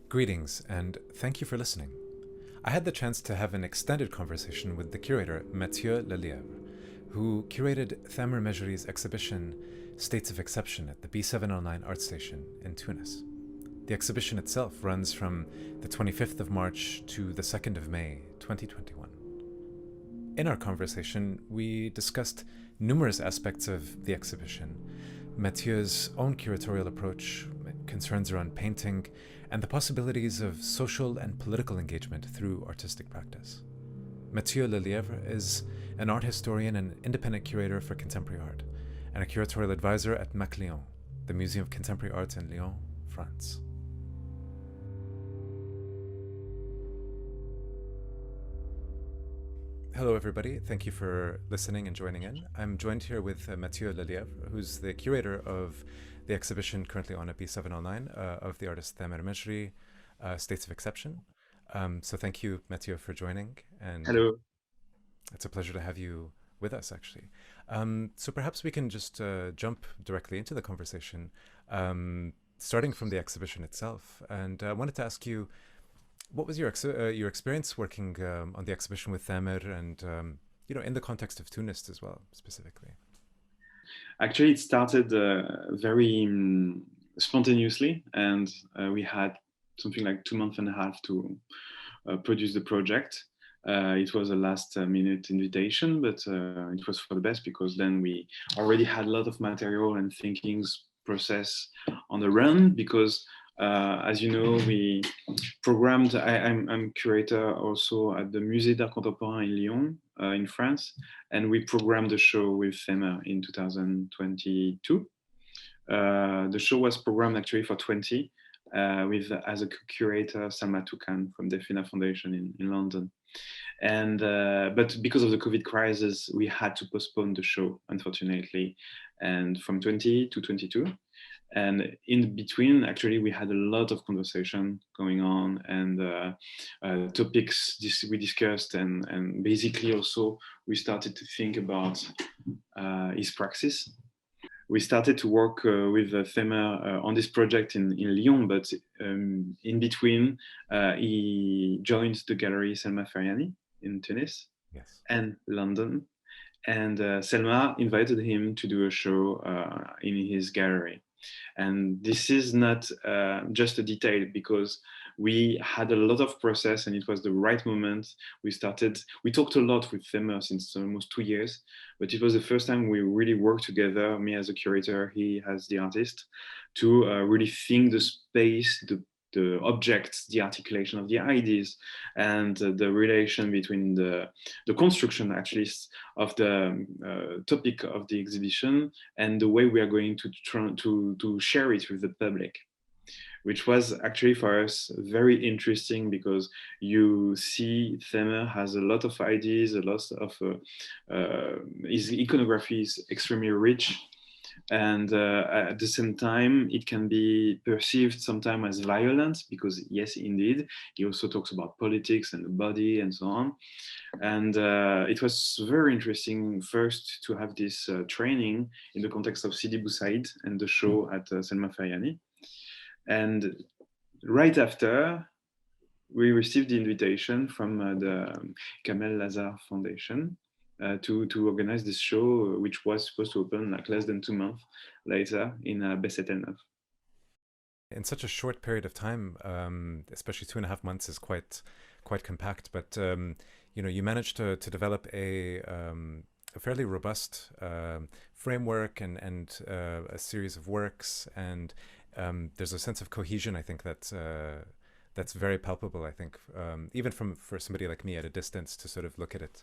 Greetings, and thank you for listening. I had the chance to have an extended conversation with the curator, Matthieu Lelièvre, who curated Thameur Mejri's exhibition States of Exception at the B709 Art Station in Tunis. The exhibition itself runs from the 25th of March to the 2nd of May, 2021. In our conversation, we discussed numerous aspects of the exhibition, Matthieu's own curatorial approach, concerns around painting, and the possibilities of social and political engagement through artistic practice. Matthieu Lelièvre is an art historian and independent curator for contemporary art, and a curatorial advisor at MAC Lyon, the Museum of Contemporary Art in Lyon, France. Hello, everybody. Thank you for listening and joining in. I'm joined here with Matthieu Lelièvre, who's the curator of the exhibition currently on at B709 of the artist Thameur Mejri, States of Exception. So thank you, Matthieu, for joining. And Hello. it's a pleasure to have you with us, actually. So perhaps we can just jump directly into the conversation, starting from the exhibition itself. And I wanted to ask you, what was your experience working on the exhibition with Thameur and in the context of Tunis as well, specifically? Actually, it started very spontaneously, and we had something like 2 months and a half to produce the project. It was a last minute invitation, but it was for the best because then we already had a lot of material and thinkings process on the run because as you know, we programmed. I'm curator also at the Musée d'Art Contemporain in Lyon, in France, and we programmed the show with Thameur in 2022. The show was programmed actually for 20, with as a curator Salma Toukan from the Fina Foundation in London. And but because of the COVID crisis, we had to postpone the show, unfortunately, and from 20 to 22. And in between, actually, we had a lot of conversation going on and topics we discussed, and basically also we started to think about his praxis. We started to work with Thameur on this project in Lyon, but in between, he joined the gallery Selma Fariani in Tunis Yes. and London. And Selma invited him to do a show in his gallery. And this is not just a detail because we had a lot of process and it was the right moment. We talked a lot with Thameur since almost 2 years, but it was the first time we really worked together, me as a curator, he as the artist, to really think the space, the objects, the articulation of the ideas, and the relation between the construction, actually, of the topic of the exhibition and the way we are going to try to share it with the public, which was actually for us very interesting because you see Thameur has a lot of ideas, a lot of his iconography is extremely rich, and at the same time it can be perceived sometimes as violent because yes, indeed, he also talks about politics and the body and so on. And it was very interesting first to have this training in the context of Sidi Bou Said and the show at Selma Fariani. And right after, we received the invitation from the Kamel Lazar Foundation to organize this show, which was supposed to open like less than 2 months later in B709. In such a short period of time, especially 2.5 months is quite compact. But you managed to develop a fairly robust framework and a series of works, and there's a sense of cohesion. I think that's very palpable. I think even for somebody like me at a distance to sort of look at it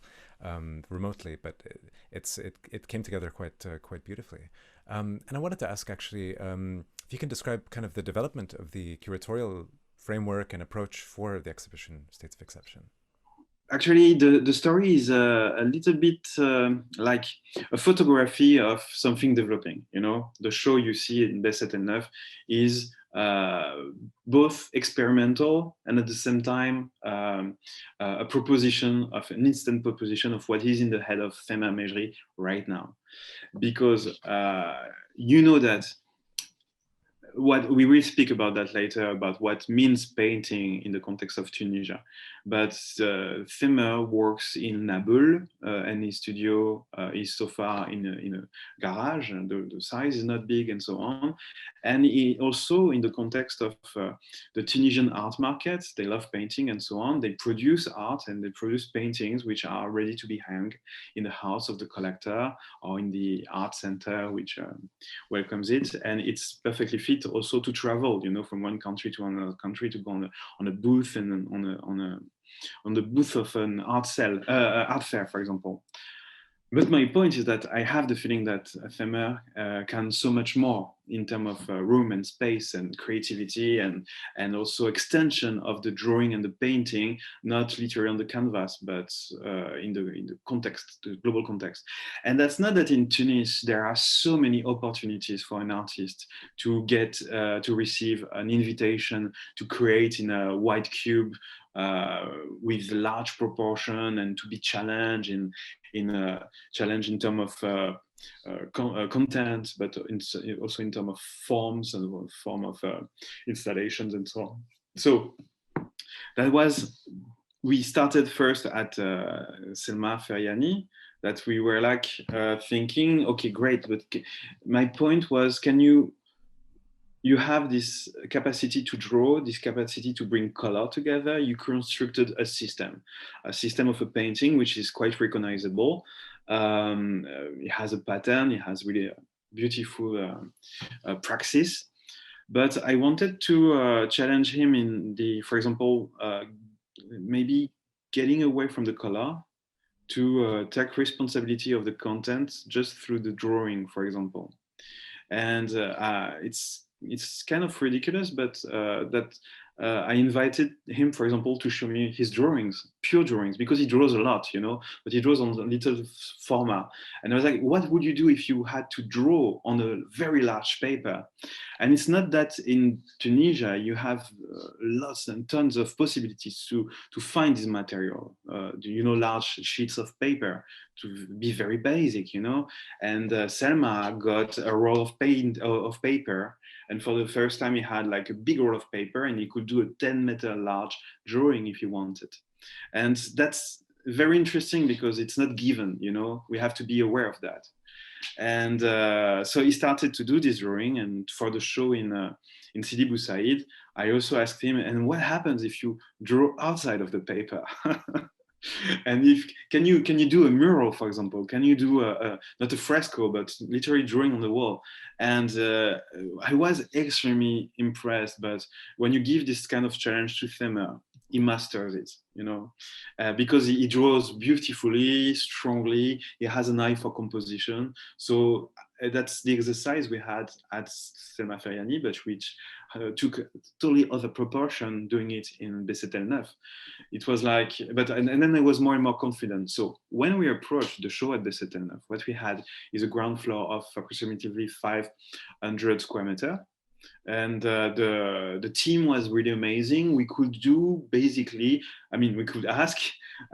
remotely, but it came together quite beautifully. And I wanted to ask actually if you can describe kind of the development of the curatorial framework and approach for the exhibition States of Exception. Actually, the story is a little bit like a photography of something developing. You know, the show you see in B709 is both experimental and at the same time a proposition of an instant proposition of what is in the head of Thameur Mejri right now. Because you know that what we will speak about that later, about what means painting in the context of Tunisia. But Thameur works in Nablus, and his studio is so far in a garage, and the size is not big and so on. And he also, in the context of the Tunisian art market, they love painting and so on. They produce art and they produce paintings which are ready to be hung in the house of the collector or in the art center, which welcomes it. And it's perfectly fit also to travel, you know, from one country to another country, to go on a booth and on the booth of an art fair, for example. But my point is that I have the feeling that Thameur can so much more in terms of room and space and creativity, and also extension of the drawing and the painting, not literally on the canvas, but in the context, the global context. And that's not that in Tunis there are so many opportunities for an artist to get to receive an invitation to create in a white cube with large proportion, and to be challenged in a challenge in terms of content, but also in terms of forms and form of installations and so on. So that was, we started first at Selma Feriani, that we were like thinking, okay, great, but my point was, can you have this capacity to draw, this capacity to bring color together. You constructed a system of a painting, which is quite recognizable. It has a pattern, it has really a beautiful praxis. But I wanted to challenge him in for example, maybe getting away from the color to take responsibility of the content just through the drawing, for example. And it's kind of ridiculous, but I invited him, for example, to show me his drawings, pure drawings, because he draws a lot, you know, but he draws on a little format. And I was like, what would you do if you had to draw on a very large paper? And it's not that in Tunisia you have lots and tons of possibilities to find this material, you know, large sheets of paper, to be very basic, you know. And Selma got a roll of paper, and for the first time he had like a big roll of paper, and he could do a 10-meter large drawing if he wanted. And that's very interesting because it's not given, you know, we have to be aware of that. And so he started to do this drawing, and for the show in Sidi Bou Said, I also asked him, and what happens if you draw outside of the paper? And if can you do a mural, for example? Can you do not a fresco, but literally drawing on the wall? And I was extremely impressed. But when you give this kind of challenge to Thameur, he masters it, you know, because he draws beautifully, strongly. He has an eye for composition. So that's the exercise we had at Selma Feriani, but which took a totally other proportion doing it in Bessetel Neuf. It was like, and then I was more and more confident. So when we approached the show at Bessetel Neuf, what we had is a ground floor of approximately 500 square meters. And the team was really amazing. We could do basically, I mean, we could ask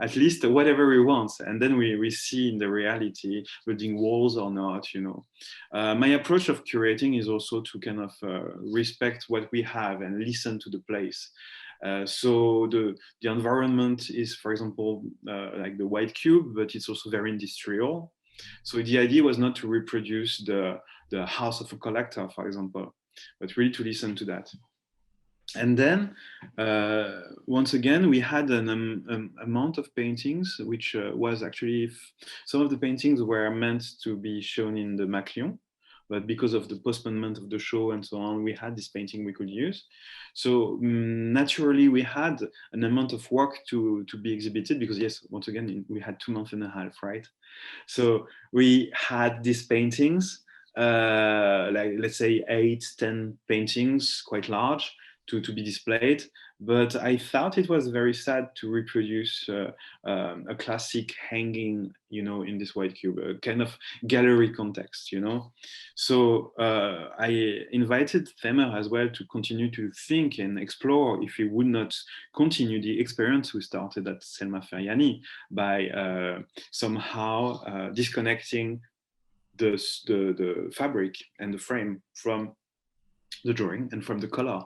at least whatever we want, and then we see in the reality building walls or not, you know. My approach of curating is also to kind of respect what we have and listen to the place. So the environment is, for example, like the white cube, but it's also very industrial. So the idea was not to reproduce the house of a collector, for example, but really to listen to that. And then, once again, we had an amount of paintings, which was actually, some of the paintings were meant to be shown in the Maclion, but because of the postponement of the show and so on, we had this painting we could use. So naturally, we had an amount of work to be exhibited, because yes, once again, we had 2 months and a half, right? So we had these paintings, like let's say 8-10 paintings, quite large, to be displayed. But I thought it was very sad to reproduce a classic hanging, you know, in this white cube, a kind of gallery context, you know. So I invited Thameur as well to continue to think and explore if he would not continue the experience we started at Selma Feriani by somehow disconnecting the fabric and the frame from the drawing and from the color.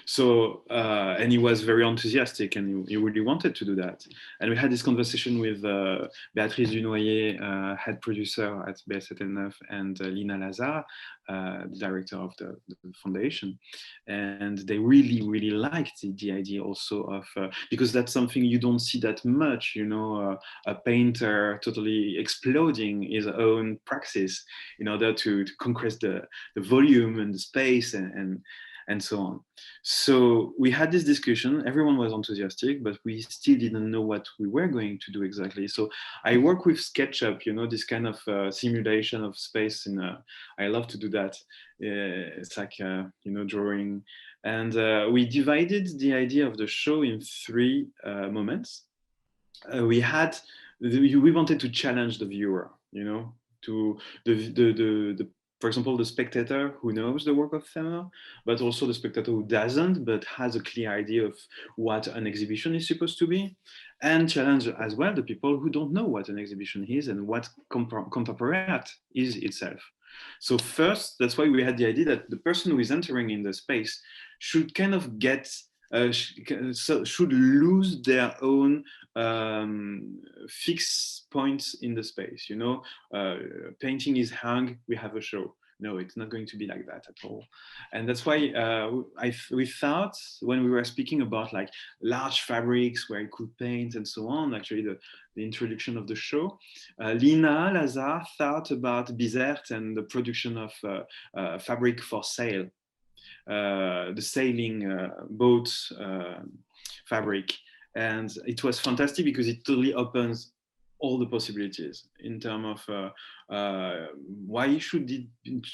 So and he was very enthusiastic, and he really wanted to do that. And we had this conversation with Béatrice Dunoyer, head producer at BST9, and Lina Lazare, the director of the foundation. And they really liked the idea also of because that's something you don't see that much, you know, a painter totally exploding his own praxis in order to conquer the volume and the space and so on. So we had this discussion, everyone was enthusiastic, but we still didn't know what we were going to do exactly. So I work with SketchUp, you know, this kind of simulation of space. I love to do that. It's like, you know, drawing. And we divided the idea of the show in three moments. We wanted to challenge the viewer, you know, to the for example, the spectator who knows the work of Thameur, but also the spectator who doesn't, but has a clear idea of what an exhibition is supposed to be, and challenge as well the people who don't know what an exhibition is and what contemporary art is itself. So first, that's why we had the idea that the person who is entering in the space should kind of get should lose their own fixed points in the space. You know, painting is hung, we have a show. No, it's not going to be like that at all. And that's why we thought when we were speaking about like large fabrics where you could paint and so on, actually the introduction of the show, Lina Lazare thought about Bizerte and the production of fabric for sail. The sailing boat fabric. And it was fantastic because it totally opens all the possibilities in terms of why should it,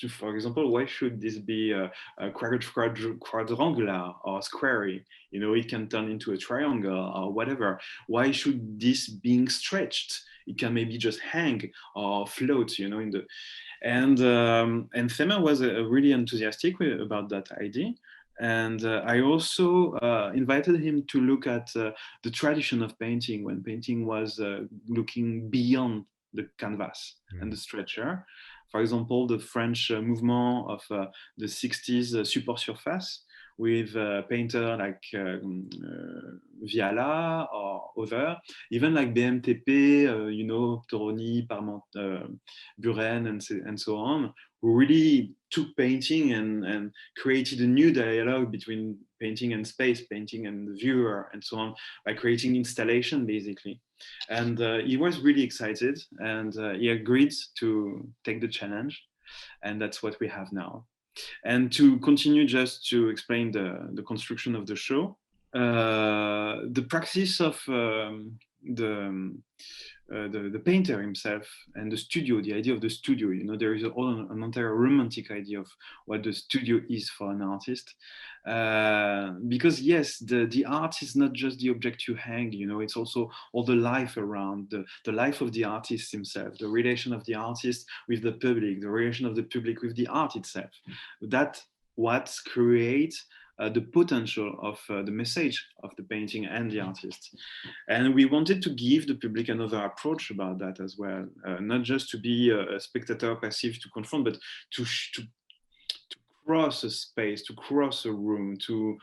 for example, why should this be a quadrangular or squarey? You know, it can turn into a triangle or whatever. Why should this being stretched? It can maybe just hang or float, you know, in the and Thameur was really enthusiastic about that idea. And I also invited him to look at the tradition of painting when painting was looking beyond the canvas and the stretcher. For example, the French movement of the 60s, support surface, with a painter like Viala or other, even like BMTP, you know, Toroni, Buren, and so on, who really took painting and created a new dialogue between painting and space, painting and the viewer, and so on, by creating installation, basically. And he was really excited, and he agreed to take the challenge, and that's what we have now. And to continue, just to explain the construction of the show, the practice of the painter himself and the studio, the idea of the studio, you know, there is an entire romantic idea of what the studio is for an artist. Because yes, the art is not just the object you hang, you know, it's also all the life around, the life of the artist himself, the relation of the artist with the public, the relation of the public with the art itself. That what creates the potential of the message of the painting and the artist. And we wanted to give the public another approach about that as well, not just to be a spectator passive to confront, but to cross a space, to cross a room, to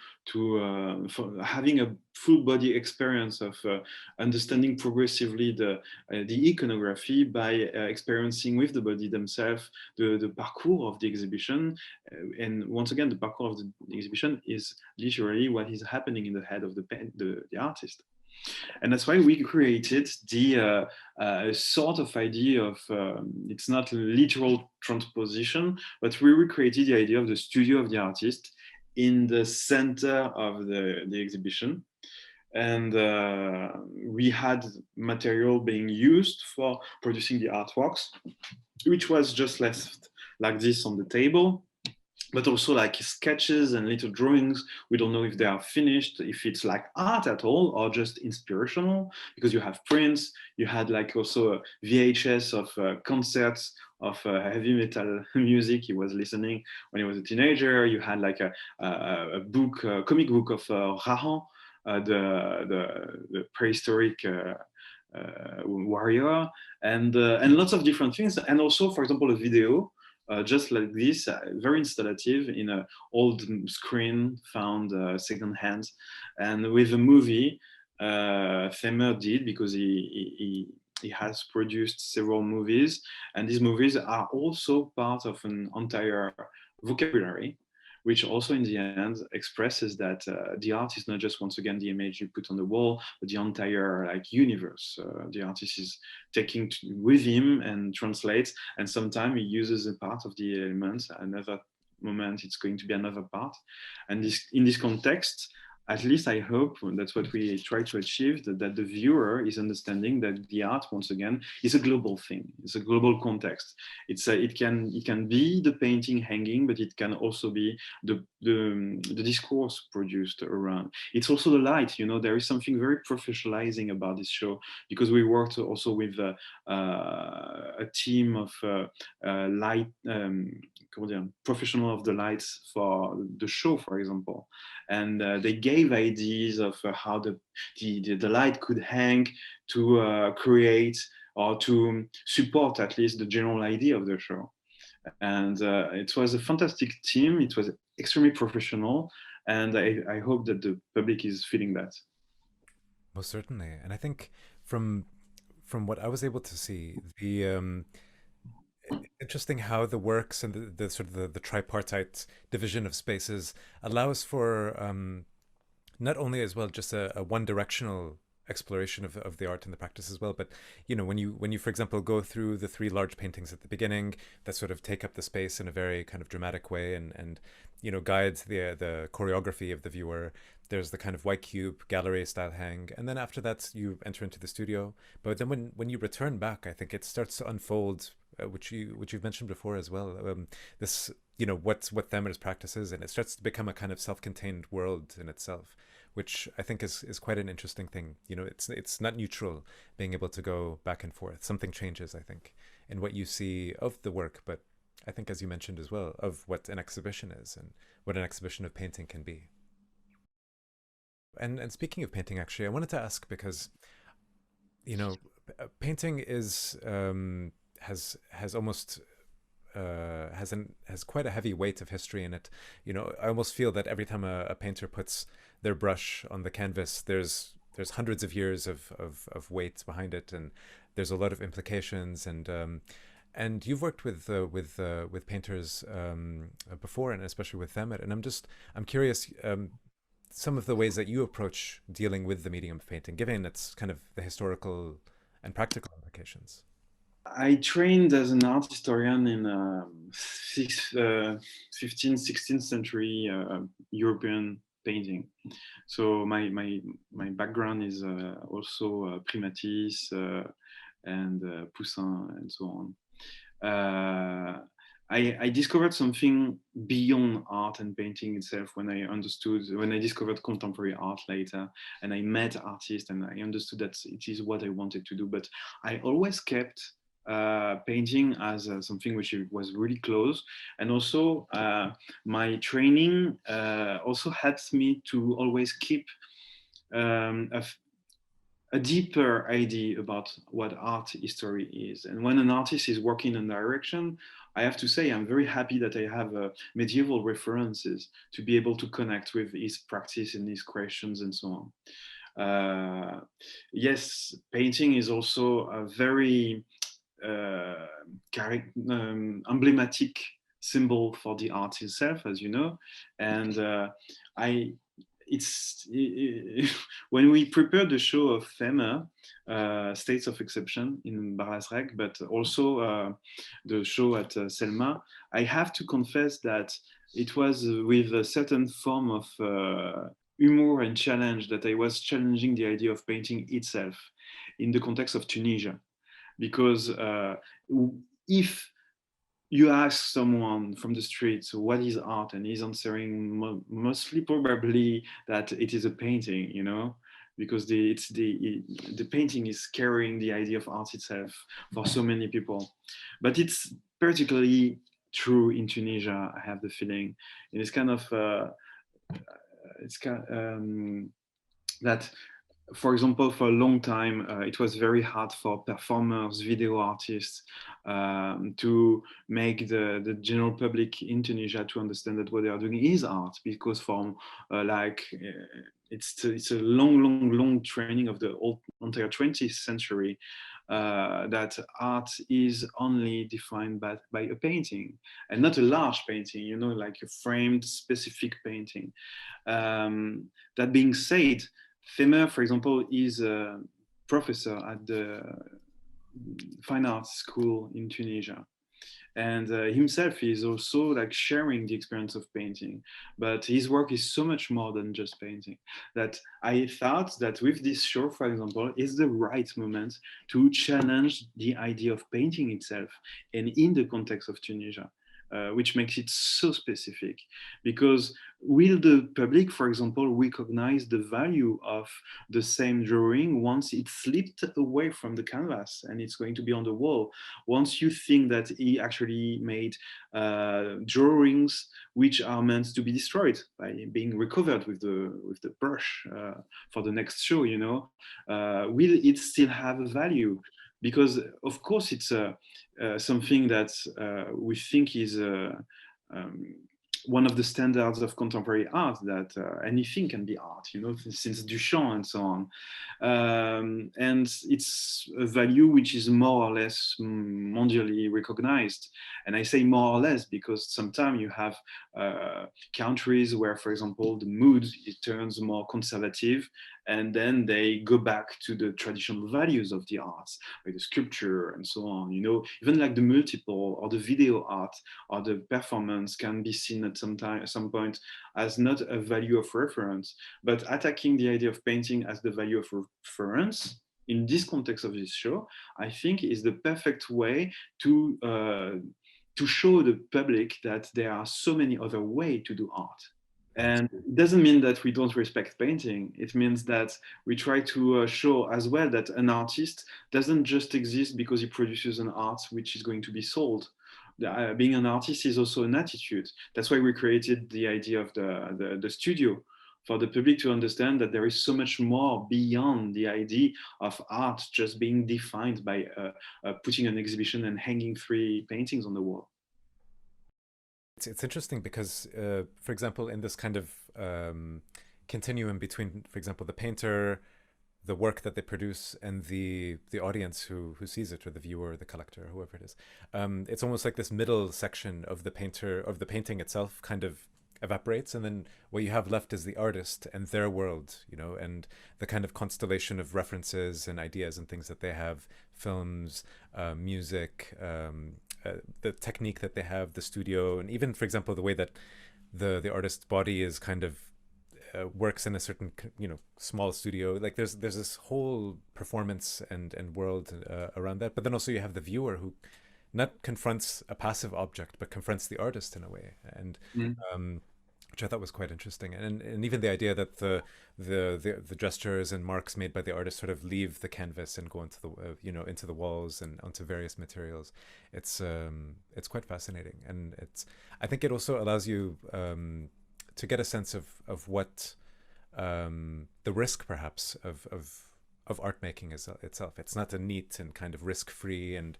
having a full body experience of understanding progressively the iconography by experiencing with the body themselves the parcours of the exhibition. And once again, the parcours of the exhibition is literally what is happening in the head of the artist. And that's why we created the sort of idea of, it's not literal transposition, but we recreated the idea of the studio of the artist in the center of the exhibition. And we had material being used for producing the artworks, which was just left like this on the table, but also like sketches and little drawings. We don't know if they are finished, if it's like art at all or just inspirational, because you have prints. You had like also a VHS of concerts of heavy metal music he was listening when he was a teenager. You had like a book, a comic book of Rahan, the prehistoric warrior, and lots of different things. And also, for example, a video just like this, very installative in an old screen found secondhand. And with the movie, Thameur did, because he has produced several movies, and these movies are also part of an entire vocabulary, which also in the end expresses that the art is not just, once again, the image you put on the wall, but the entire like universe. The artist is taking with him and translates, and sometimes he uses a part of the elements, another moment it's going to be another part. And this, in this context, at least I hope that's what we try to achieve, that the viewer is understanding that the art, once again, is a global thing. It's a global context. It can be the painting hanging, but it can also be the discourse produced around. It's also the light. You know, there is something very professionalizing about this show, because we worked also with a team of light professional of the lights for the show, for example, and they gave ideas of how the light could hang to create or to support at least the general idea of the show. And it was a fantastic team. It was extremely professional, and I hope that the public is feeling that. Most certainly. And I think from what I was able to see, the interesting how the works and the sort of the tripartite division of spaces allows for not only as well just a one directional exploration of the art and the practice as well, but when you for example go through the three large paintings at the beginning that sort of take up the space in a very kind of dramatic way and guides the choreography of the viewer. There's the kind of white cube gallery style hang, and then after that you enter into the studio. But then when you return back, I think it starts to unfold, which you've mentioned before as well. This what Thameur's practices, and it starts to become a kind of self-contained world in itself, which I think is quite an interesting thing. It's not neutral, being able to go back and forth. Something changes, I think, in what you see of the work, but I think, as you mentioned as well, of what an exhibition is and what an exhibition of painting can be. And speaking of painting, actually, I wanted to ask because painting is has almost has quite a heavy weight of history in it. I almost feel that every time a painter puts their brush on the canvas, there's hundreds of years of weight behind it, and there's a lot of implications. And you've worked with painters before, and especially with Thameur. And I'm curious. Some of the ways that you approach dealing with the medium of painting, given its kind of the historical and practical implications. I trained as an art historian in 15th, 16th century European painting. So my background is also Primatis and Poussin and so on. I discovered something beyond art and painting itself when I discovered contemporary art later, and I met artists and I understood that it is what I wanted to do. But I always kept painting as something which was really close. And also my training also helps me to always keep a deeper idea about what art history is. And when an artist is working in direction, I have to say I'm very happy that I have medieval references to be able to connect with his practice and his creations and so on. Yes, painting is also a very emblematic symbol for the art itself, as you know. And when we prepared the show of Thameur, States of Exception in Barasrec, but also the show at Selma, I have to confess that it was with a certain form of humor and challenge that I was challenging the idea of painting itself in the context of Tunisia. Because if you ask someone from the street, so what is art? And he's answering mostly probably that it is a painting, because the painting is carrying the idea of art itself for so many people. But it's particularly true in Tunisia, I have the feeling. It's kind of, that for example, for a long time, it was very hard for performers, video artists, to make the general public in Tunisia to understand that what they are doing is art, because from it's a long training of the entire 20th century, that art is only defined by a painting, and not a large painting, you know, like a framed specific painting. That being said, Thameur, for example, is a professor at the fine arts school in Tunisia, and himself is also like sharing the experience of painting, but his work is so much more than just painting, that I thought that with this show, for example, is the right moment to challenge the idea of painting itself, and in the context of Tunisia, which makes it so specific. Because will the public, for example, recognize the value of the same drawing once it slipped away from the canvas and it's going to be on the wall? Once you think that he actually made drawings which are meant to be destroyed by being recovered with the brush for the next show, you know, will it still have a value? Because of course it's something that we think is um, one of the standards of contemporary art, that anything can be art, you know, since Duchamp and so on. And it's a value which is more or less mondially recognized. And I say more or less because sometimes you have countries where, for example, the mood, it turns more conservative, and then they go back to the traditional values of the arts, like the sculpture and so on. You know, even like the multiple or the video art or the performance can be seen at some point as not a value of reference, but attacking the idea of painting as the value of reference in this context of this show, I think is the perfect way to show the public that there are so many other ways to do art. And it doesn't mean that we don't respect painting. It means that we try to show as well that an artist doesn't just exist because he produces an art which is going to be sold. Being an artist is also an attitude. That's why we created the idea of the studio, for the public to understand that there is so much more beyond the idea of art just being defined by putting an exhibition and hanging 3 paintings on the wall. It's interesting because, for example, in this kind of continuum between, for example, the painter, the work that they produce, and the audience who sees it, or the viewer, or the collector, or whoever it is, it's almost like this middle section of the painter, of the painting itself, kind of evaporates, and then what you have left is the artist and their world, you know, and the kind of constellation of references and ideas and things that they have, films, music, the technique that they have, the studio, and even, for example, the way that the artist's body is kind of works in a certain, you know, small studio. Like there's this whole performance and world around that. But then also you have the viewer who not confronts a passive object, but confronts the artist in a way, and Mm. which I thought was quite interesting. And even the idea that the gestures and marks made by the artist sort of leave the canvas and go into the you know, into the walls and onto various materials. It's quite fascinating, and I think it also allows you to get a sense of what the risk perhaps of art making is itself. It's not a neat and kind of risk-free and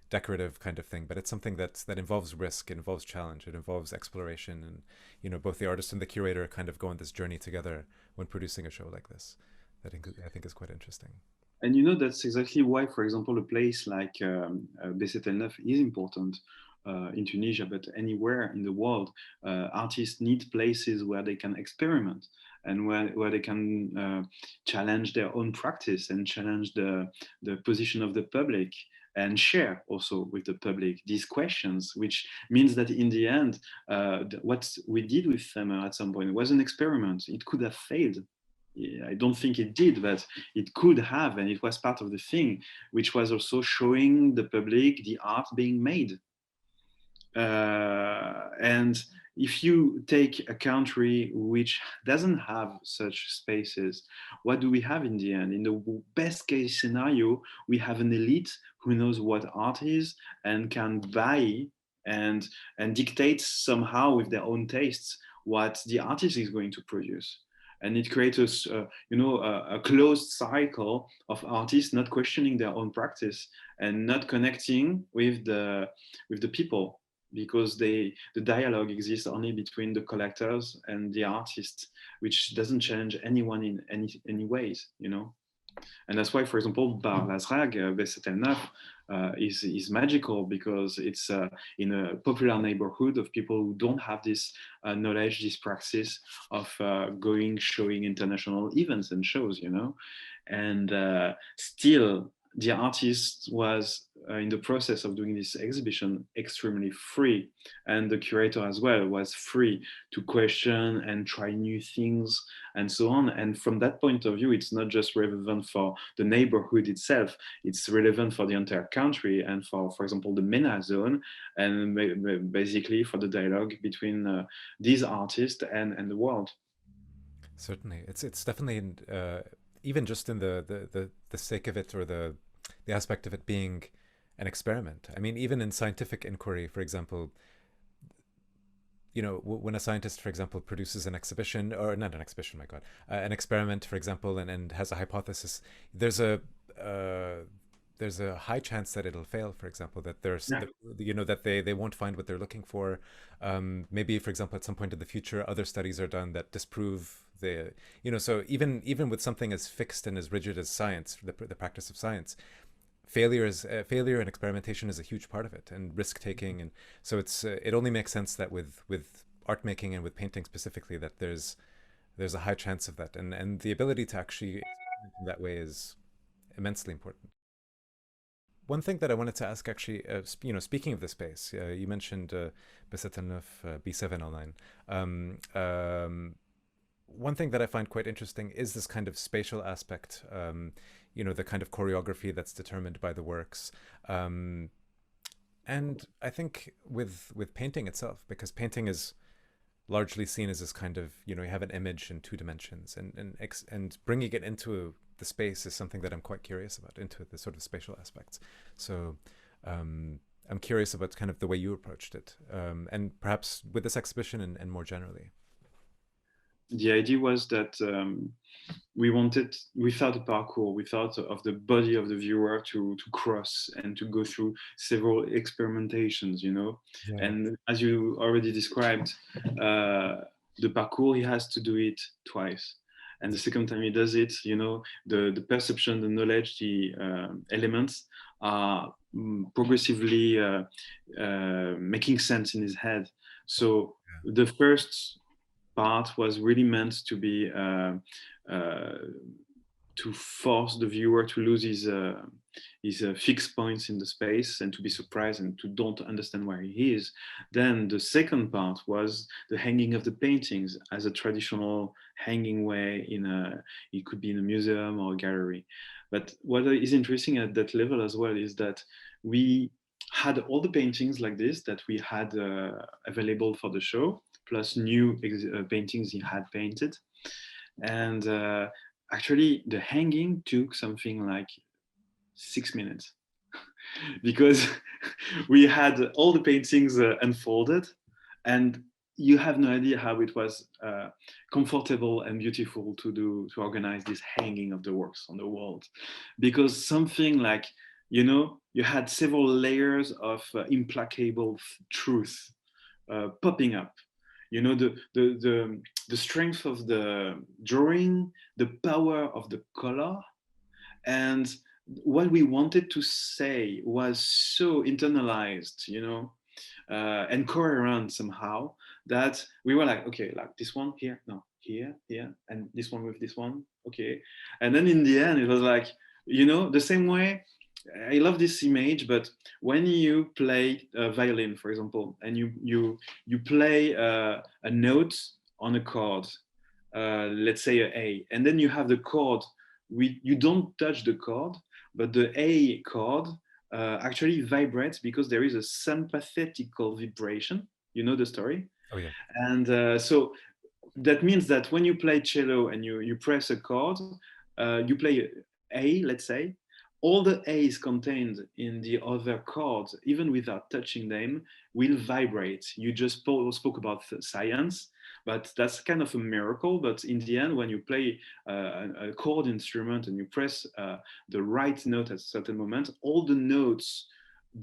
decorative kind of thing, but it's something that involves risk, it involves challenge, it involves exploration, and you know, both the artist and the curator kind of go on this journey together when producing a show like this. That I think is quite interesting. And you know, that's exactly why, for example, a place like Besset El Neuf is important in Tunisia, but anywhere in the world. Artists need places where they can experiment, and where they can challenge their own practice and challenge the position of the public, and share also with the public these questions, which means that in the end, what we did with Thameur at some point was an experiment. It could have failed. Yeah, I don't think it did, but it could have, and it was part of the thing, which was also showing the public the art being made. And if you take a country which doesn't have such spaces, what do we have in the end? In the best case scenario, we have an elite who knows what art is and can buy and dictate somehow with their own tastes what the artist is going to produce. and it creates a closed cycle of artists not questioning their own practice and not connecting with the people, because the dialogue exists only between the collectors and the artists, which doesn't challenge anyone in any ways, you know. And that's why, for example, Bar Lazrag, Besetel Neuf, is magical, because it's in a popular neighborhood of people who don't have this knowledge, this practice of showing international events and shows, you know. And still, the artist was in the process of doing this exhibition extremely free, and the curator as well was free to question and try new things and so on. And from that point of view, it's not just relevant for the neighborhood itself, it's relevant for the entire country, and for example, the MENA zone, and basically for the dialogue between these artists and the world. Certainly, it's definitely even just in the sake of it, or the aspect of it being an experiment. I mean, even in scientific inquiry, for example, when a scientist, for example, produces an exhibition, or not an exhibition, my God, an experiment, for example, and has a hypothesis, there's a there's a high chance that it'll fail. For example, that Yeah. that they won't find what they're looking for. Maybe, for example, at some point in the future, other studies are done that disprove so even with something as fixed and as rigid as science, the practice of science, failure and experimentation is a huge part of it, and risk taking. And so it only makes sense that with art making and with painting specifically, that there's a high chance of that, and the ability to actually experiment in that way is immensely important. One thing that I wanted to ask, actually, speaking of the space, you mentioned B709, B709. One thing that I find quite interesting is this kind of spatial aspect, the kind of choreography that's determined by the works. And I think with painting itself, because painting is largely seen as this kind of, you have an image in two dimensions, and bringing it into the space is something that I'm quite curious about, into the sort of spatial aspects. So I'm curious about kind of the way you approached it, and perhaps with this exhibition and more generally. The idea was that we thought a parkour, we thought of the body of the viewer to cross and to go through several experimentations, you know. Yeah. And as you already described, the parkour, he has to do it twice. And the second time he does it, you know, the perception, the knowledge, the elements are progressively making sense in his head. So the first part was really meant to be to force the viewer to lose his fixed points in the space and to be surprised and to don't understand where he is. Then the second part was the hanging of the paintings as a traditional hanging way it could be in a museum or a gallery. But what is interesting at that level as well is that we had all the paintings like this that we had available for the show, plus new paintings he had painted. And actually, the hanging took something like 6 minutes because we had all the paintings unfolded, and you have no idea how it was comfortable and beautiful to organize this hanging of the works on the walls, because something like, you know, you had several layers of implacable truth popping up. You know, the strength of the drawing, the power of the color, and what we wanted to say was so internalized, you know, and coherent somehow, that we were like, okay, like this one here, no, here, and this one with this one, okay. And then in the end, it was like, you know, the same way. I love this image, but when you play a violin, for example, and you play a note on a chord, let's say a A, and then you have the chord. You don't touch the chord, but the A chord actually vibrates because there is a sympathetical vibration. You know the story, Oh yeah. and so that means that when you play cello and you press a chord, you play A, let's say, all the A's contained in the other chords, even without touching them, will vibrate. You just spoke about science, but that's kind of a miracle. But in the end, when you play a chord instrument and you press the right note at a certain moment, all the notes,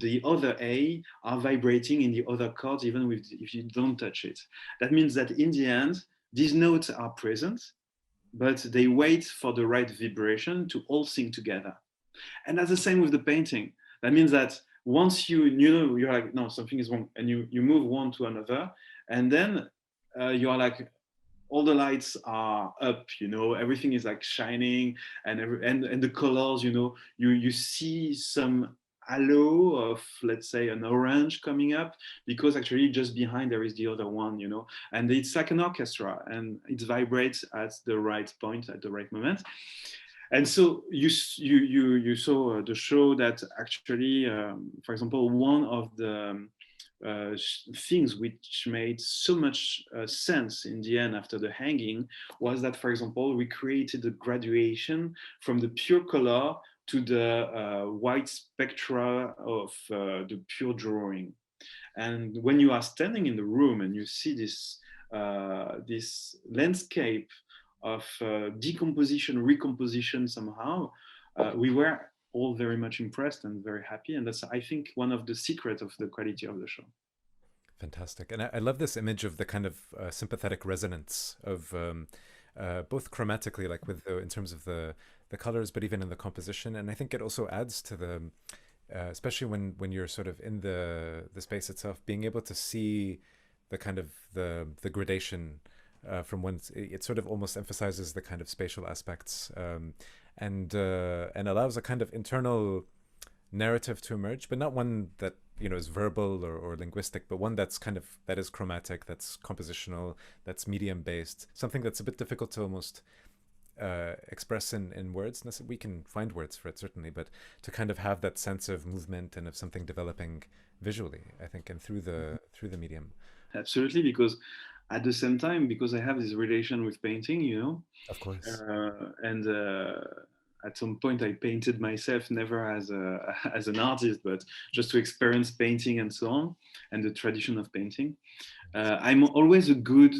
the other A, are vibrating in the other chords, even if you don't touch it. That means that in the end, these notes are present, but they wait for the right vibration to all sing together. And that's the same with the painting. That means that once you know, you're like, no, something is wrong, and you move one to another, and then you're like, all the lights are up, you know, everything is like shining, and the colors, you know, you see some halo of, let's say, an orange coming up, because actually just behind there is the other one, you know, and it's like an orchestra, and it vibrates at the right point, at the right moment. And so you saw the show that actually, for example, one of the things which made so much sense in the end after the hanging was that, for example, we created a graduation from the pure color to the white spectra of the pure drawing. And when you are standing in the room and you see this landscape of decomposition, recomposition somehow, we were all very much impressed and very happy. And that's, I think, one of the secrets of the quality of the show. Fantastic. And I love this image of the kind of sympathetic resonance of both chromatically, like with in terms of the colors, but even in the composition. And I think it also adds to the, especially when you're sort of in the space itself, being able to see the kind of the gradation from one, it sort of almost emphasizes the kind of spatial aspects, and allows a kind of internal narrative to emerge, but not one that, you know, is verbal or linguistic, but one that's kind of, that is chromatic, that's compositional, that's medium based, something that's a bit difficult to almost express in words. We can find words for it, certainly, but to kind of have that sense of movement and of something developing visually, I think, and through the medium. Absolutely, because at the same time, because I have this relation with painting, you know, of course, and at some point I painted myself, never as as an artist, but just to experience painting and so on, and the tradition of painting. I'm always a good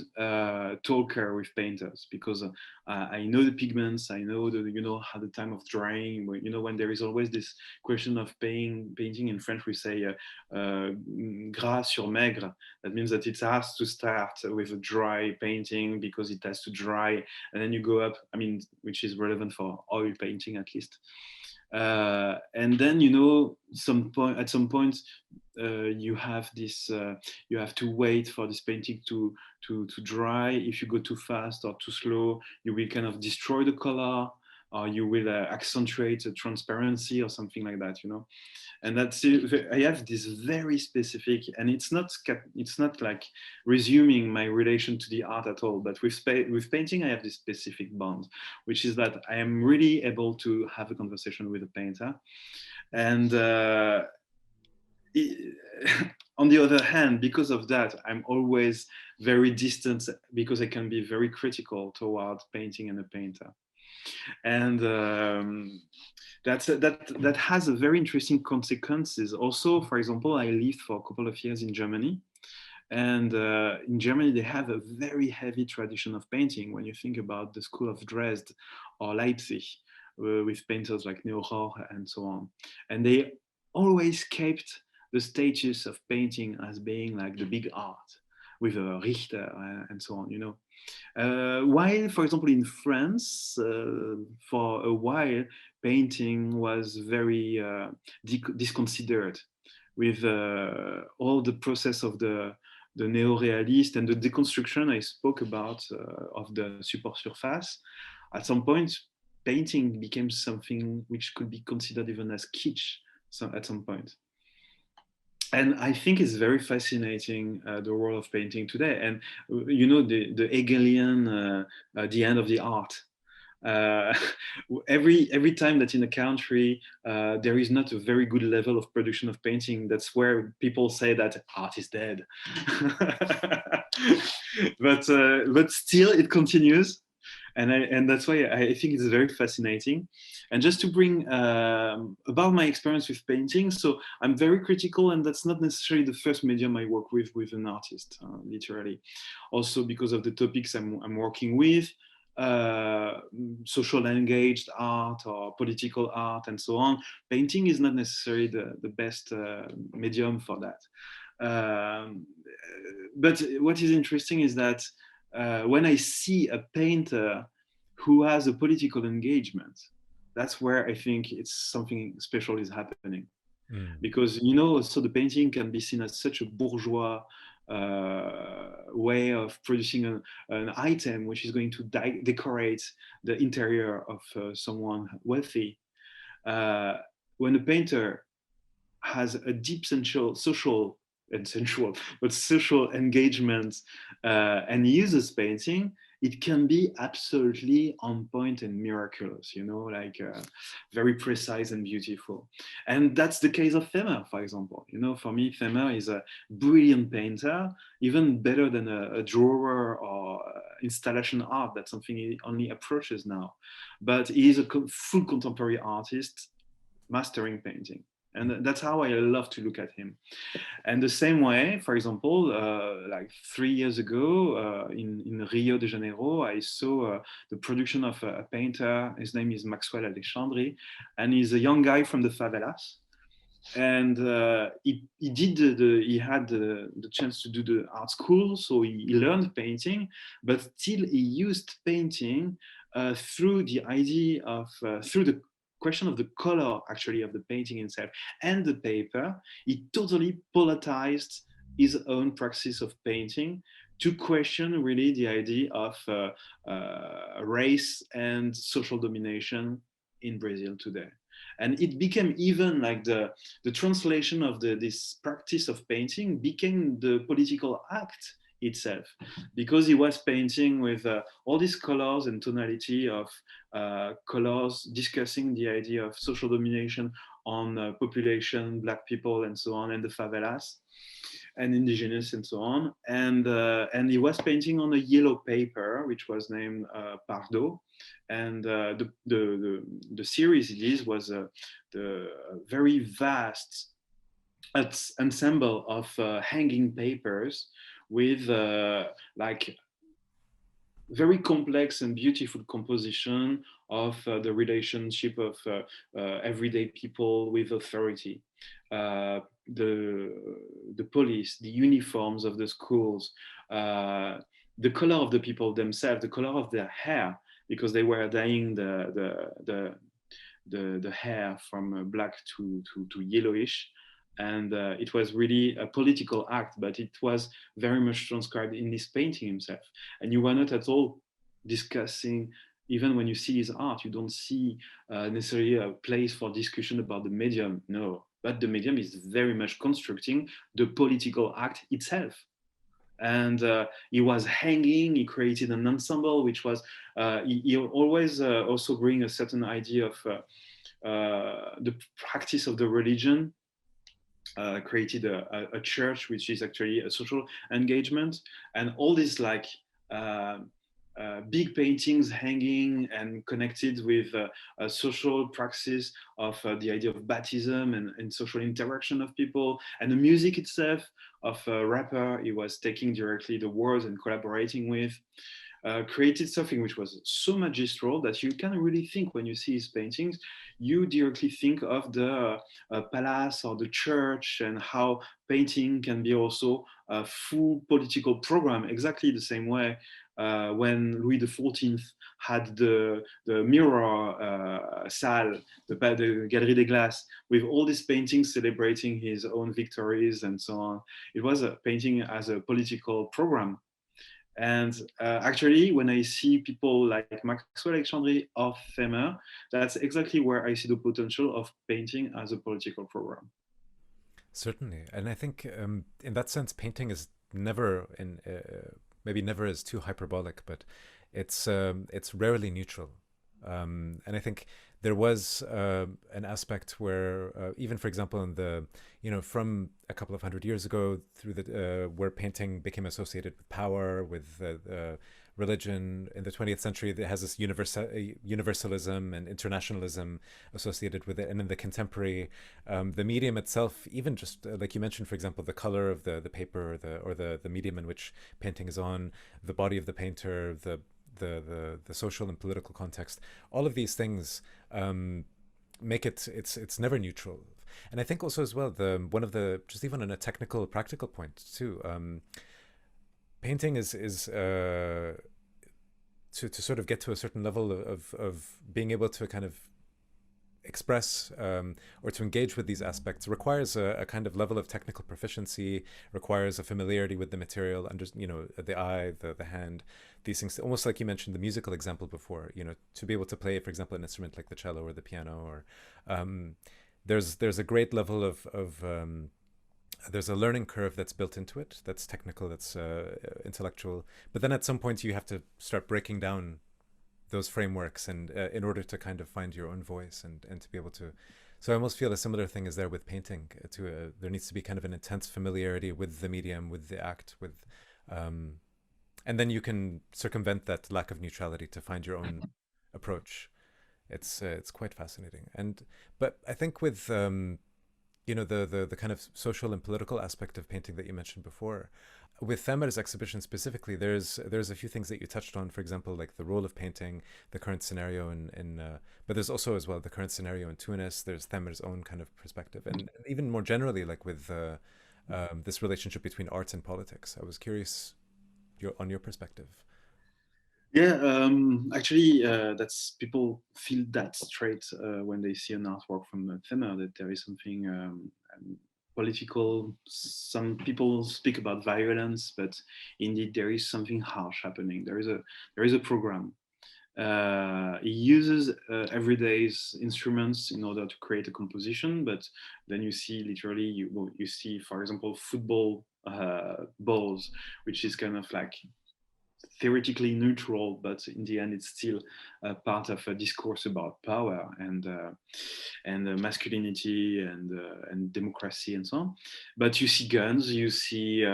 talker with painters, because I know the pigments, I know how the time of drying. You know, when there is always this question of painting in French, we say gras sur maigre. That means that it has to start with a dry painting because it has to dry, and then you go up. I mean, which is relevant for oil painting at least. And then, you know, at some point you have this you have to wait for this painting to dry. If you go too fast or too slow, you will kind of destroy the color, or you will accentuate the transparency or something like that, you know. And that's it. I have this very specific, and it's not like resuming my relation to the art at all, but with painting I have this specific bond, which is that I am really able to have a conversation with a painter. And on the other hand, because of that, I'm always very distant, because I can be very critical toward painting and a painter. And that has a very interesting consequences. Also, for example, I lived for a couple of years in Germany, and in Germany they have a very heavy tradition of painting. When you think about the school of Dresden or Leipzig, with painters like Neo Rohr and so on, and they always kept the status of painting as being like the big art, with a Richter and so on, you know. While, for example, in France, for a while, painting was very disconsidered, with all the process of the neo-realist and the deconstruction I spoke about of the support surface. At some point, painting became something which could be considered even as kitsch at some point. And I think it's very fascinating, the world of painting today. And you know, the Hegelian, the end of the art. Every time that in a country there is not a very good level of production of painting, that's where people say that art is dead. But still it continues. And that's why I think it's very fascinating. And just to bring about my experience with painting, so I'm very critical, and that's not necessarily the first medium I work with an artist, literally. Also because of the topics I'm working with, uh, social engaged art or political art and so on. Painting is not necessarily the best medium for that. Um, but what is interesting is that when I see a painter who has a political engagement, that's where I think it's something special is happening. Mm. Because so the painting can be seen as such a bourgeois way of producing an item which is going to decorate the interior of someone wealthy. Uh, when a painter has a deep social and sensual, but social engagement and uses painting, it can be absolutely on point and miraculous, like very precise and beautiful. And that's the case of Thameur, for example. For me, Thameur is a brilliant painter, even better than a drawer or installation art. That's something he only approaches now. But he is a full contemporary artist mastering painting. And that's how I love to look at him. And the same way, for example, like 3 years ago in Rio de Janeiro, I saw the production of a painter. His name is Matthieu Lelièvre, and he's a young guy from the favelas. And he had the chance to do the art school, so he learned painting, but still he used painting through the idea of through the question of the color actually of the painting itself and the paper. He totally politicized his own practice of painting to question really the idea of race and social domination in Brazil today. And it became even like the translation of this practice of painting became the political act itself, because he was painting with all these colors and tonality of colors, discussing the idea of social domination on population, black people, and so on, and the favelas and indigenous and so on. And he was painting on a yellow paper, which was named Pardo. And the series it is was the very vast ensemble of hanging papers with like very complex and beautiful composition of the relationship of everyday people with authority. The police, the uniforms of the schools, the color of the people themselves, the color of their hair, because they were dyeing the hair from black to yellowish. And it was really a political act, but it was very much transcribed in this painting himself. And you were not at all discussing, even when you see his art, you don't see necessarily a place for discussion about the medium, no. But the medium is very much constructing the political act itself. And he was hanging, he created an ensemble, which was, he always also bring a certain idea of the practice of the religion, created a church, which is actually a social engagement, and all these like big paintings hanging and connected with a social praxis of the idea of baptism and social interaction of people, and the music itself of a rapper he was taking directly the words and collaborating with. Created something which was so magistral that you can really think, when you see his paintings, you directly think of the palace or the church, and how painting can be also a full political program, exactly the same way when Louis XIV had the mirror salle, the Galerie des Glaces, with all these paintings celebrating his own victories and so on. It was a painting as a political program. And actually, when I see people like Maxwell Alexandre or Thameur, that's exactly where I see the potential of painting as a political program. Certainly, and I think in that sense, painting is never in maybe never is too hyperbolic, but it's rarely neutral. And I think there was an aspect where, even for example, in the, from a couple of hundred years ago, through the where painting became associated with power, with religion in the 20th century, that has this universalism and internationalism associated with it. And in the contemporary, the medium itself, even just like you mentioned, for example, the color of the paper, or the medium in which painting is on, the body of the painter, the social and political context, all of these things make it's never neutral. And I think also as well, the one of the, just even on a technical practical point too, painting is to sort of get to a certain level of being able to kind of express or to engage with these aspects requires a kind of level of technical proficiency, requires a familiarity with the material, under, the eye, the hand, these things. Almost like you mentioned the musical example before, to be able to play, for example, an instrument like the cello or the piano, or there's a great level of there's a learning curve that's built into it, that's technical, that's intellectual. But then at some point you have to start breaking down those frameworks, and in order to kind of find your own voice, and to be able to. So I almost feel a similar thing is there with painting. There needs to be kind of an intense familiarity with the medium, with the act, and then you can circumvent that lack of neutrality to find your own approach. It's quite fascinating. But I think with the kind of social and political aspect of painting that you mentioned before, with Thameur's exhibition specifically, there's a few things that you touched on. For example, like the role of painting, the current scenario but there's also as well the current scenario in Tunis. There's Thameur's own kind of perspective, and even more generally, like with this relationship between art and politics. I was curious on your perspective. Yeah, actually, that's people feel that straight when they see an artwork from Thameur, that there is something political. Some people speak about violence, but indeed there is something harsh happening. There is a program. He uses everyday's instruments in order to create a composition, but then you see literally you see, for example, football balls, which is kind of like theoretically neutral, but in the end, it's still part of a discourse about power and masculinity and democracy and so on. But you see guns, you see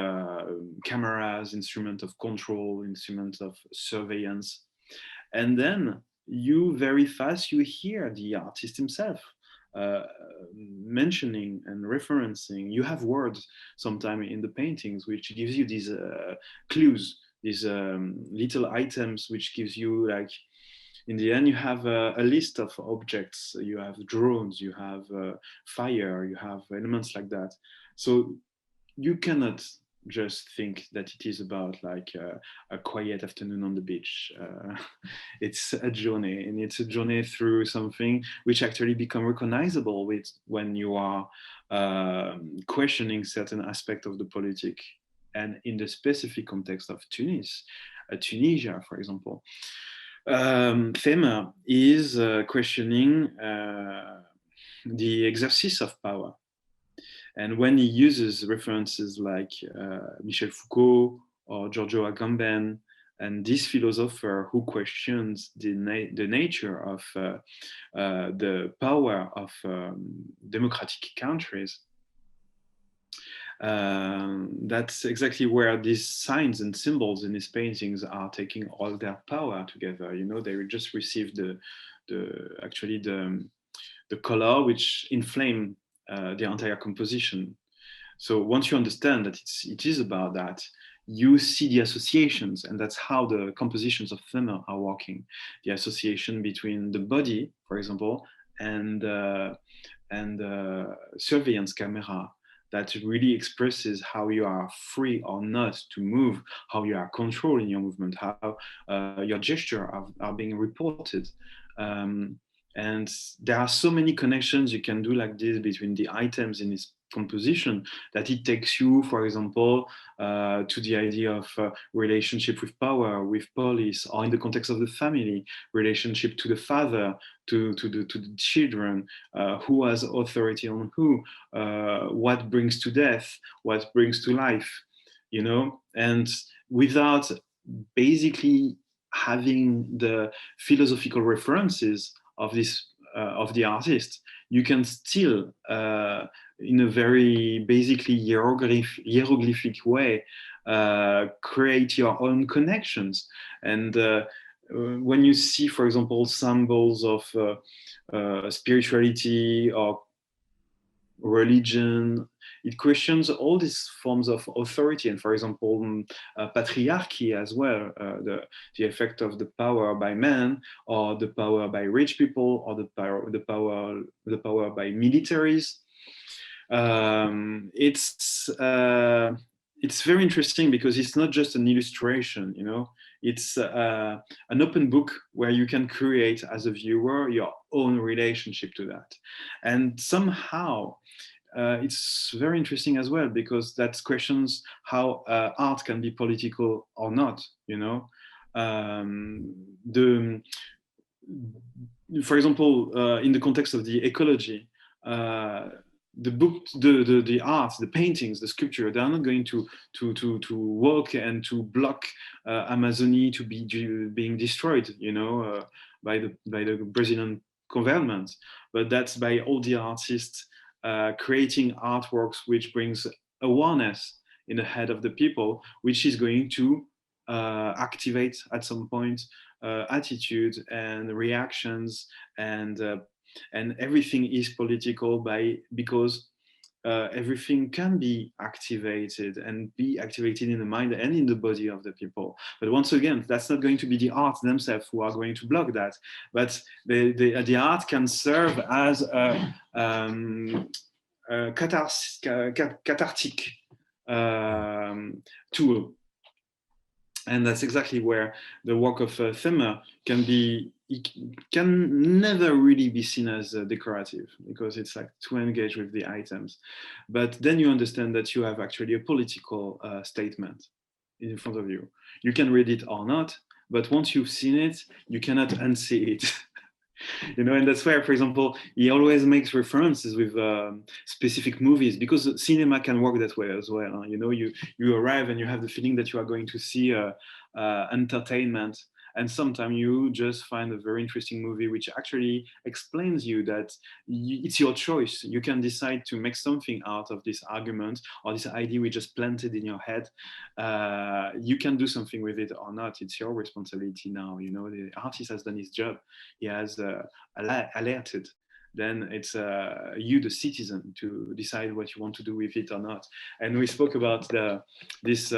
cameras, instrument of control, instrument of surveillance, and then you very fast you hear the artist himself mentioning and referencing. You have words sometime in the paintings which gives you these clues, these little items which gives you, like, in the end you have a list of objects. You have drones, you have fire, you have elements like that. So you cannot just think that it is about like a quiet afternoon on the beach. It's a journey, and it's a journey through something which actually become recognizable with when you are questioning certain aspect of the politic. And in the specific context of Tunisia, for example, Thameur is questioning the exercise of power. And when he uses references like Michel Foucault or Giorgio Agamben, and this philosopher who questions the nature of the power of democratic countries, that's exactly where these signs and symbols in his paintings are taking all their power together. They just received the color which inflame the entire composition. So once you understand that it is about that, you see the associations, and that's how the compositions of Thameur are working. The association between the body, for example, and surveillance camera, that really expresses how you are free or not to move, how you are controlling your movement, how your gesture are being reported. And there are so many connections you can do like this between the items in this composition, that it takes you, for example, to the idea of relationship with power, with police, or in the context of the family, relationship to the father, to the children, who has authority on who, what brings to death, what brings to life, and without basically having the philosophical references of this of the artist, you can still, in a very basically hieroglyphic way, create your own connections. And when you see, for example, symbols of spirituality or religion, it questions all these forms of authority. And for example, patriarchy as well, the effect of the power by men, or the power by rich people, or the power by militaries. It's very interesting because it's not just an illustration, you know. It's an open book where you can create, as a viewer, your own relationship to that. And somehow it's very interesting as well, because that questions how art can be political or not, you know. For example, in the context of the ecology, the book, the art, the paintings, the sculpture, they are not going to walk and to block Amazonia to be being destroyed, you know, by the Brazilian government. But that's by all the artists creating artworks which brings awareness in the head of the people, which is going to activate at some point attitude and reactions, and everything is political because everything can be activated and be activated in the mind and in the body of the people. But once again, that's not going to be the art themselves who are going to block that, but the art can serve as a cathartic tool. And that's exactly where the work of Thameur can never really be seen as decorative, because it's like to engage with the items. But then you understand that you have actually a political statement in front of you. You can read it or not, but once you've seen it, you cannot unsee it. You know, and that's where, for example, he always makes references with specific movies, because cinema can work that way as well. You know, you arrive and you have the feeling that you are going to see entertainment, and sometimes you just find a very interesting movie which actually explains you that it's your choice. You can decide to make something out of this argument or this idea we just planted in your head. You can do something with it or not. It's your responsibility now. You know, the artist has done his job. He has alerted. Then it's you, the citizen, to decide what you want to do with it or not. And we spoke about this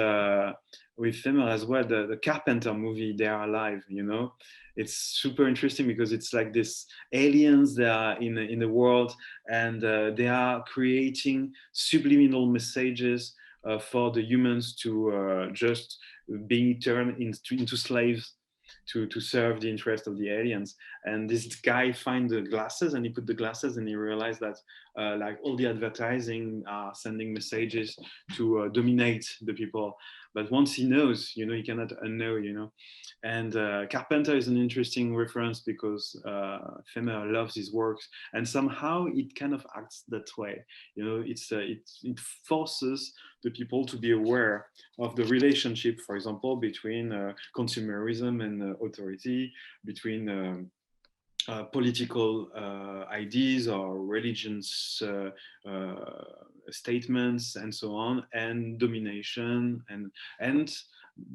with Thameur as well, the Carpenter movie, They Are Alive, you know. It's super interesting because it's like this aliens that are in the world, and they are creating subliminal messages for the humans to just being turned into slaves to serve the interest of the aliens. And this guy find the glasses, and he put the glasses, and he realized that like all the advertising are sending messages to dominate the people. But once he knows, you know, he cannot unknow, you know. And Carpenter is an interesting reference because Thameur loves his works, and somehow it kind of acts that way. You know, it forces the people to be aware of the relationship, for example, between consumerism and authority, between political ideas or religions statements and so on, and domination, and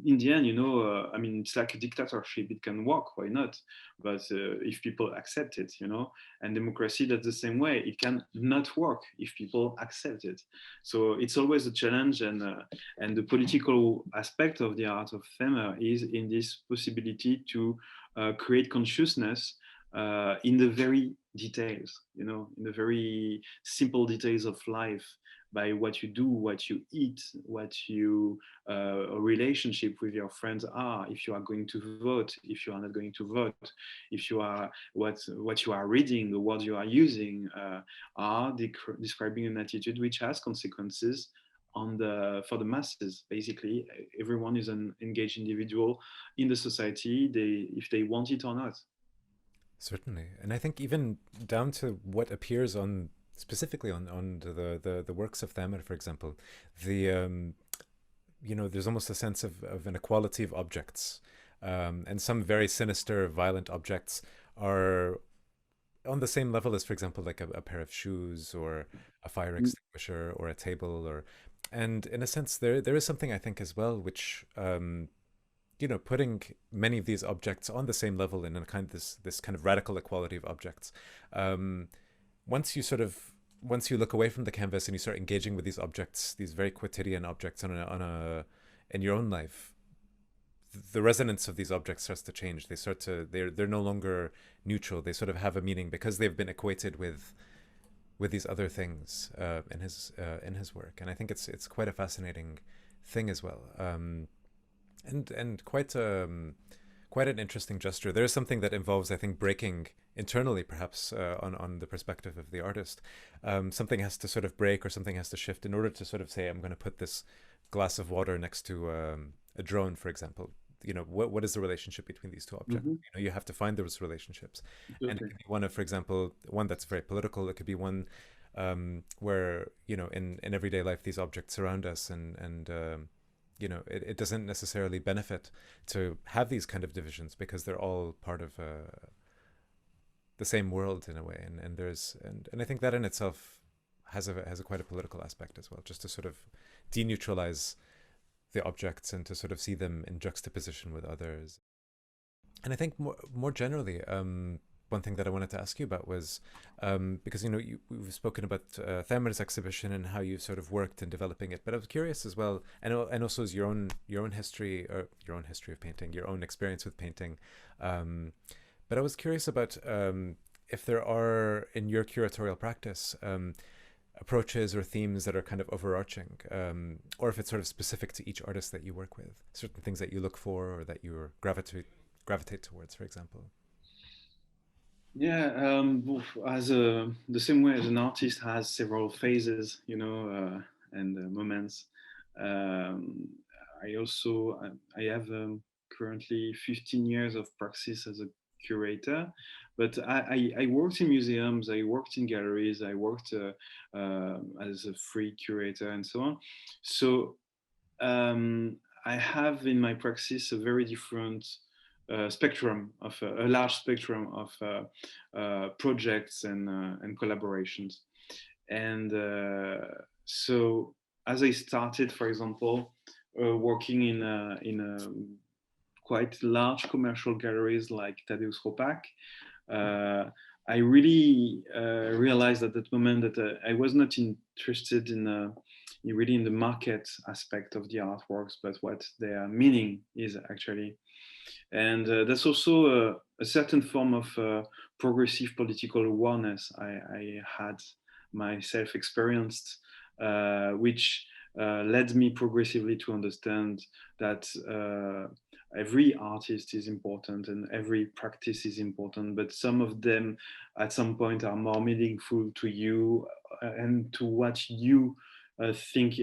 in the end, you know, I mean, it's like a dictatorship. It can work, why not? But if people accept it, you know, and democracy, that's the same way. It can not work if people accept it. So it's always a challenge, and the political aspect of the art of Thameur is in this possibility to create consciousness in the very details, you know, in the very simple details of life, by what you do, what you eat, what you relationship with your friends are, if you are going to vote, if you are not going to vote, if you are what you are reading, the words you are using are describing an attitude which has consequences for the masses. Basically, everyone is an engaged individual in the society, if they want it or not. Certainly. And I think even down to what appears on specifically on the works of Thameur, for example, you know, there's almost a sense of an equality of objects, and some very sinister, violent objects are on the same level as, for example, like a pair of shoes or a fire Mm, extinguisher or a table, or, and in a sense, there is something I think as well, which putting many of these objects on the same level in a kind of this kind of radical equality of objects. Um, once you sort of once you look away from the canvas and you start engaging with these objects, these very quotidian objects on a in your own life, the resonance of these objects starts to change. They're no longer neutral. They sort of have a meaning because they've been equated with these other things in his work. And I think it's quite a fascinating thing as well, and quite an interesting gesture. There is something that involves, I think, breaking internally, perhaps on the perspective of the artist. Something has to sort of break, or something has to shift in order to sort of say, I'm going to put this glass of water next to a drone, for example. What is the relationship between these two objects? mhm, You have to find those relationships, and it totally. could be one of, for example, one that's very political. It could be one where in everyday life these objects surround us, and it doesn't necessarily benefit to have these kind of divisions because they're all part of the same world in a way, and I think that in itself has a quite a political aspect as well, just to sort of deneutralize the objects and to sort of see them in juxtaposition with others. And I think more generally, one thing that I wanted to ask you about was because we've spoken about Thameur's exhibition and how you sort of worked in developing it, but I was curious as well, and also as your own history, or your own history of painting, your own experience with painting. Um, but I was curious about if there are in your curatorial practice approaches or themes that are kind of overarching, or if it's sort of specific to each artist that you work with, certain things that you look for or that you gravitate towards, for example. Yeah, as the same way as an artist has several phases, and moments. Um, I also I have currently 15 years of practice as a curator, but I worked in museums, I worked in galleries, I worked as a free curator and so on. So I have in my practice a very different spectrum of a large spectrum of projects and collaborations. And so, as I started, for example, working in a quite large commercial galleries like Tadeusz Ropac, uh, I really realized at that moment that I was not interested really in the market aspect of the artworks, but what their meaning is actually. And that's also a certain form of progressive political awareness I had myself experienced, which led me progressively to understand that every artist is important and every practice is important, but some of them at some point are more meaningful to you and to what you think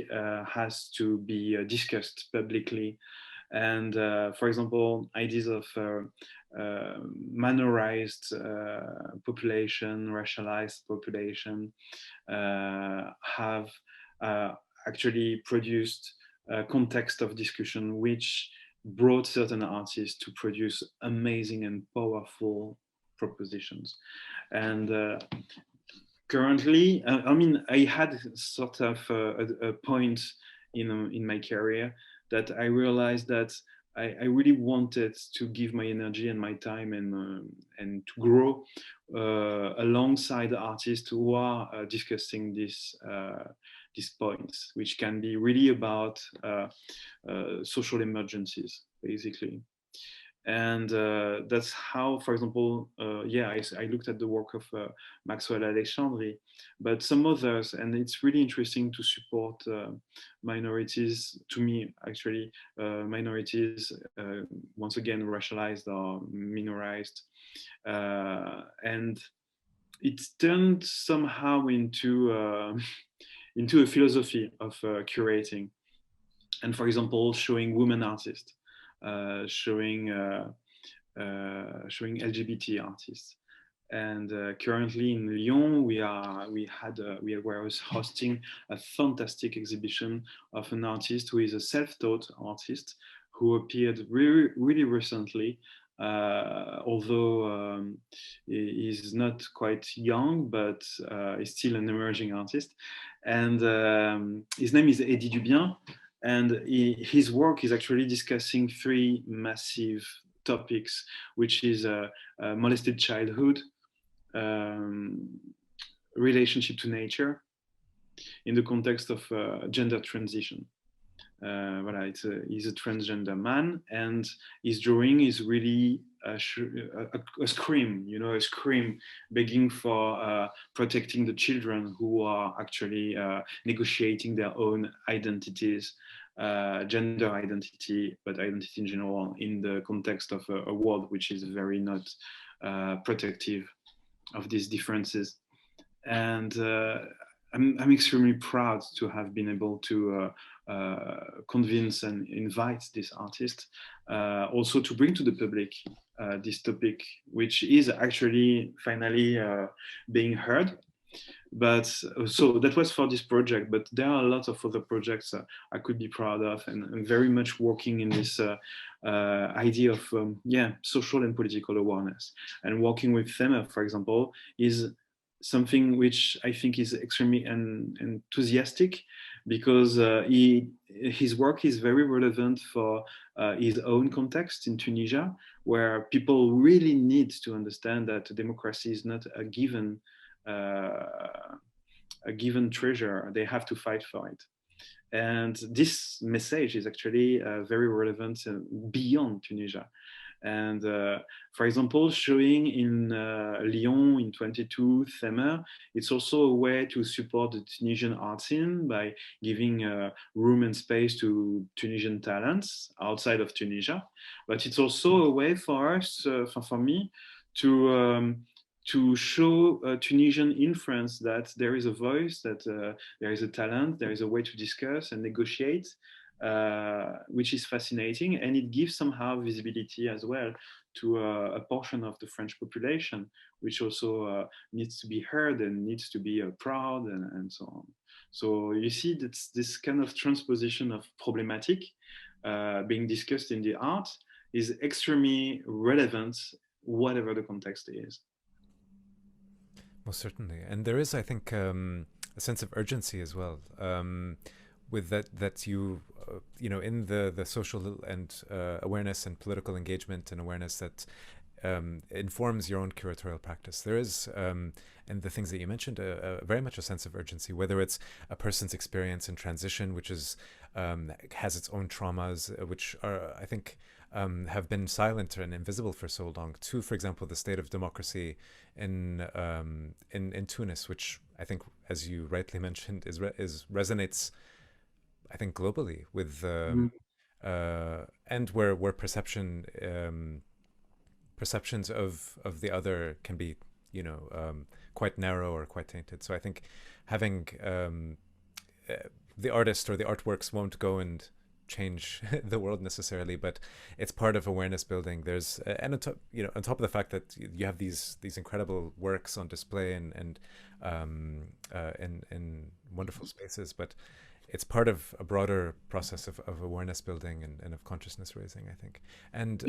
has to be discussed publicly. And for example, ideas of minorized population, racialized population have uh, actually produced a context of discussion which brought certain artists to produce amazing and powerful propositions. And currently, I mean, I had sort of a point in my career that I realized that I really wanted to give my energy and my time and to grow alongside artists who are discussing these points, which can be really about social emergencies, basically. And that's how, for example, I looked at the work of Maxwell Alexandri, but some others, and it's really interesting to support minorities. To me, actually, minorities once again racialized or minorized, and it turned somehow into into a philosophy of curating, and for example, showing women artists, showing LGBT artists. And currently in Lyon, we were hosting a fantastic exhibition of an artist who is a self-taught artist who appeared really, really recently although he's not quite young, but he's still an emerging artist. And his name is Eddie Dubien. And his work is actually discussing three massive topics, which is molested childhood, um, relationship to nature, in the context of gender transition. Voilà, he's a transgender man, and his drawing is really a scream, you know, a scream begging for protecting the children who are actually negotiating their own identities, gender identity, but identity in general, in the context of a world which is very not protective of these differences. And I'm extremely proud to have been able to convince and invite this artist also to bring to the public this topic, which is actually finally being heard. But so that was for this project, but there are a lot of other projects I could be proud of, and very much working in this idea of social and political awareness. And working with Thameur, for example, is something which I think is extremely enthusiastic, because his work is very relevant for his own context in Tunisia, where people really need to understand that democracy is not a given treasure. They have to fight for it. And this message is actually very relevant beyond Tunisia. And for example, showing in Lyon in 22 Thameur, it's also a way to support the Tunisian art scene by giving room and space to Tunisian talents outside of Tunisia. But it's also a way for us, for me, to show Tunisian influence, that there is a voice, that there is a talent, there is a way to discuss and negotiate, which is fascinating, and it gives somehow visibility as well to a portion of the French population, which also needs to be heard and needs to be proud, and so on. So you see, that's this kind of transposition of problematic being discussed in the art is extremely relevant, whatever the context is. Most certainly, and there is, I think, a sense of urgency as well, with that you know, in the social and awareness and political engagement and awareness that informs your own curatorial practice. There is, and the things that you mentioned, very much a sense of urgency, whether it's a person's experience in transition, which is has its own traumas, which are, I think, have been silent and invisible for so long. To, for example, the state of democracy in Tunis, which I think, as you rightly mentioned, is resonates, I think, globally with and where perceptions of the other can be, you know, quite narrow or quite tainted. So I think having the artist or the artworks won't go and change the world necessarily, but it's part of awareness building. There's and on top, you know, on top of the fact that you have these incredible works on display and in wonderful spaces, but it's part of a broader process of awareness building and of consciousness raising, I think. And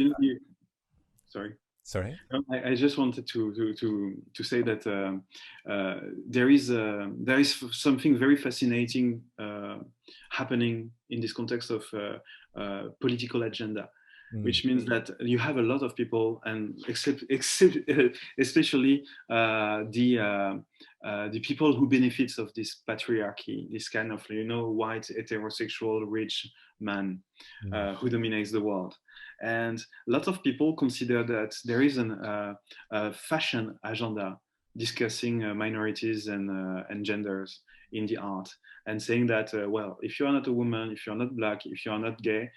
Sorry. sorry. I just wanted to say that there is something very fascinating happening in this context of political agenda, which means that you have a lot of people, and especially the people who benefits of this patriarchy, this kind of, you know, white heterosexual rich man who dominates the world. And a lot of people consider that there is a fashion agenda discussing minorities and genders in the art, and saying that, well, if you are not a woman, if you're not black, if you are not gay,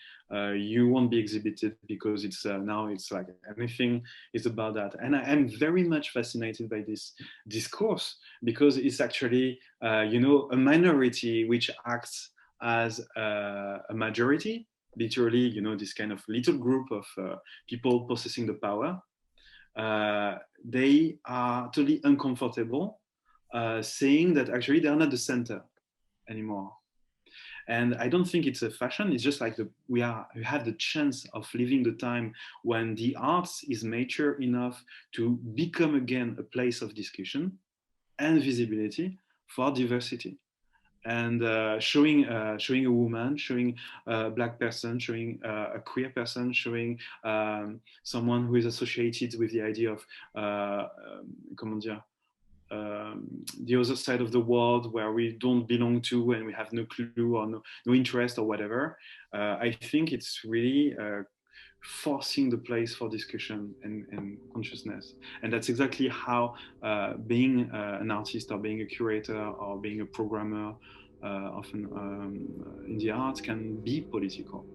you won't be exhibited, because it's now it's like everything is about that. And I am very much fascinated by this discourse, because it's actually, you know, a minority which acts as a majority, literally, you know, this kind of little group of people possessing the power. They are totally uncomfortable saying that actually they are not the center anymore. And I don't think it's a fashion. It's just like we have the chance of living the time when the arts is mature enough to become again a place of discussion and visibility for diversity. And showing a woman, showing a black person, showing a queer person, showing someone who is associated with the idea of comment dire, the other side of the world where we don't belong to and we have no clue or no interest or whatever. I think it's really forcing the place for discussion and consciousness. And that's exactly how being an artist or being a curator or being a programmer often in the arts can be political.